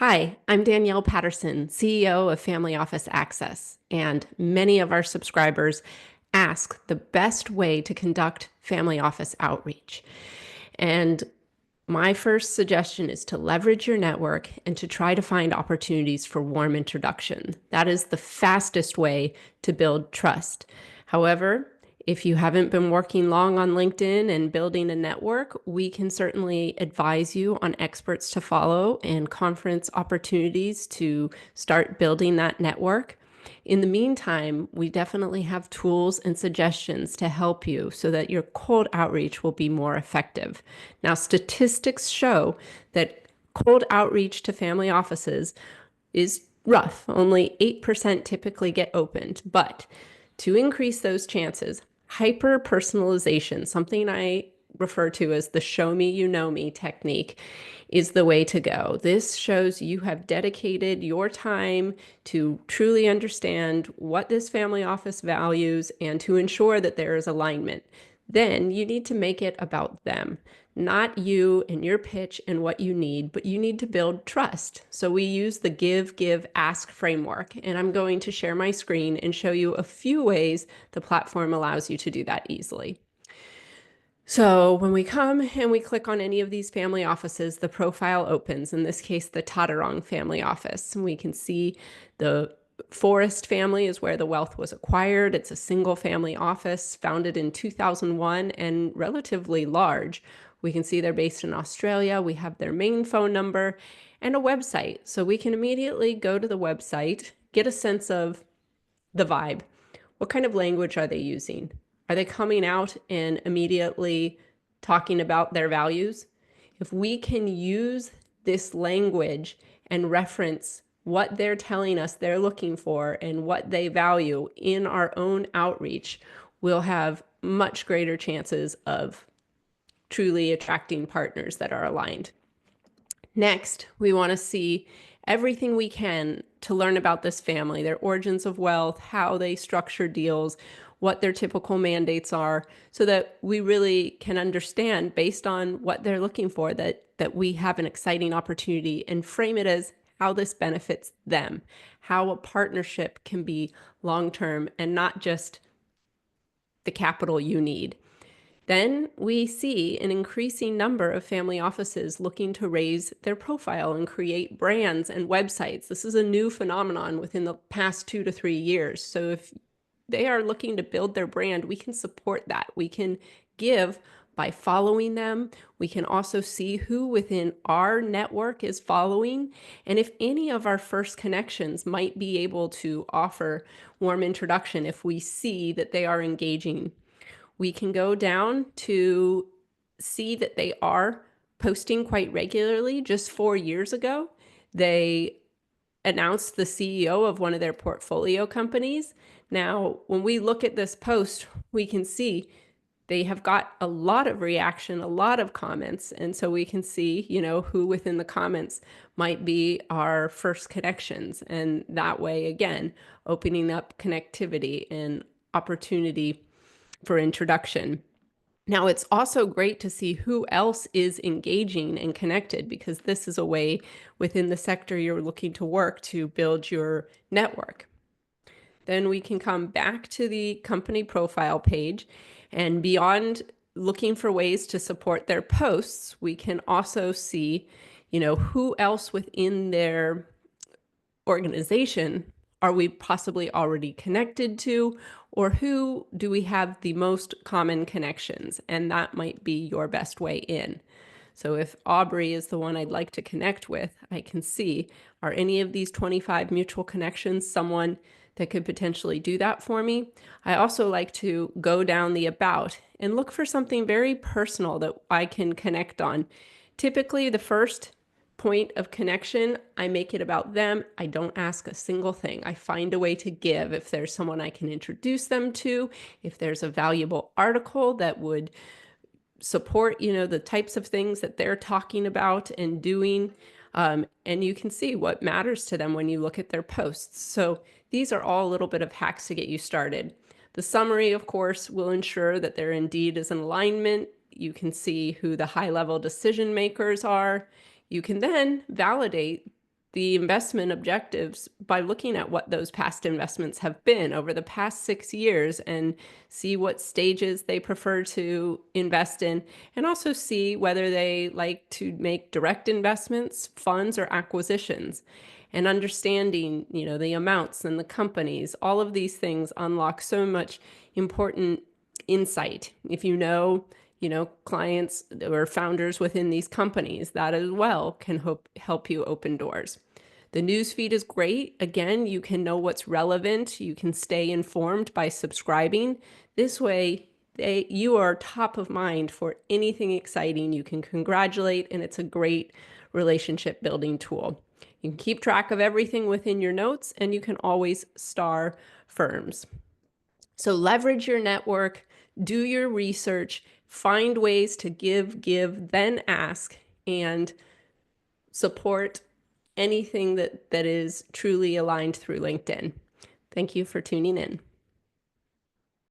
Hi, I'm Danielle Patterson, CEO of Family Office Access, and many of our subscribers ask the best way to conduct family office outreach. And my first suggestion is to leverage your network and to try to find opportunities for warm introduction. That is the fastest way to build trust. However, if you haven't been working long on LinkedIn and building a network, we can certainly advise you on experts to follow and conference opportunities to start building that network. In the meantime, we definitely have tools and suggestions to help you so that your cold outreach will be more effective. Now, statistics show that cold outreach to family offices is rough. Only 8% typically get opened, but to increase those chances, hyper-personalization, something I refer to as the show me, you know me technique, is the way to go. This shows you have dedicated your time to truly understand what this family office values and to ensure that there is alignment. Then you need to make it about them, not you and your pitch and what you need, but you need to build trust. So we use the give, ask framework, and I'm going to share my screen and show you a few ways the platform allows you to do that easily. So when we come and we click on any of these family offices, the profile opens, in this case, the Tatarong family office. And we can see the Forrest family is where the wealth was acquired. It's a single family office founded in 2001 and relatively large. We can see they're based in Australia. We have their main phone number and a website. So we can immediately go to the website, get a sense of the vibe. What kind of language are they using? Are they coming out and immediately talking about their values? If we can use this language and reference what they're telling us they're looking for and what they value in our own outreach, we'll have much greater chances of truly attracting partners that are aligned. Next, we want to see everything we can to learn about this family, their origins of wealth, how they structure deals, what their typical mandates are, so that we really can understand based on what they're looking for that we have an exciting opportunity and frame it as how this benefits them, how a partnership can be long-term and not just the capital you need. Then we see an increasing number of family offices looking to raise their profile and create brands and websites. This is a new phenomenon within the past 2 to 3 years. So if they are looking to build their brand, we can support that. We can give by following them. We can also see who within our network is following. And if any of our first connections might be able to offer warm introduction if we see that they are engaging. We can go down to see that they are posting quite regularly. Just 4 years ago, they announced the CEO of one of their portfolio companies. Now, when we look at this post, we can see they have got a lot of reaction, a lot of comments. And so we can see, who within the comments might be our first connections. And that way, again, opening up connectivity and opportunity for introduction. Now, it's also great to see who else is engaging and connected, because this is a way within the sector you're looking to work to build your network. Then we can come back to the company profile page, and beyond looking for ways to support their posts, we can also see, who else within their organization are we possibly already connected to, or who do we have the most common connections? And that might be your best way in. So if Aubrey is the one I'd like to connect with, I can see, are any of these 25 mutual connections someone that could potentially do that for me? I also like to go down the about and look for something very personal that I can connect on. Typically, the first point of connection, I make it about them. I don't ask a single thing. I find a way to give. If there's someone I can introduce them to, if there's a valuable article that would support, the types of things that they're talking about and doing. And you can see what matters to them when you look at their posts. So these are all a little bit of hacks to get you started. The summary, of course, will ensure that there indeed is an alignment. You can see who the high-level decision makers are. You can then validate the investment objectives by looking at what those past investments have been over the past 6 years and see what stages they prefer to invest in, and also see whether they like to make direct investments, funds, or acquisitions. And understanding, the amounts and the companies, all of these things unlock so much important insight. If clients or founders within these companies, that as well can help you open doors. The news feed is great. Again, you can know what's relevant. You can stay informed by subscribing. This way, you are top of mind for anything exciting. You can congratulate, and it's a great relationship building tool. You can keep track of everything within your notes, and you can always star firms. So leverage your network, do your research, find ways to give, then ask, and support anything that is truly aligned through LinkedIn. Thank you for tuning in.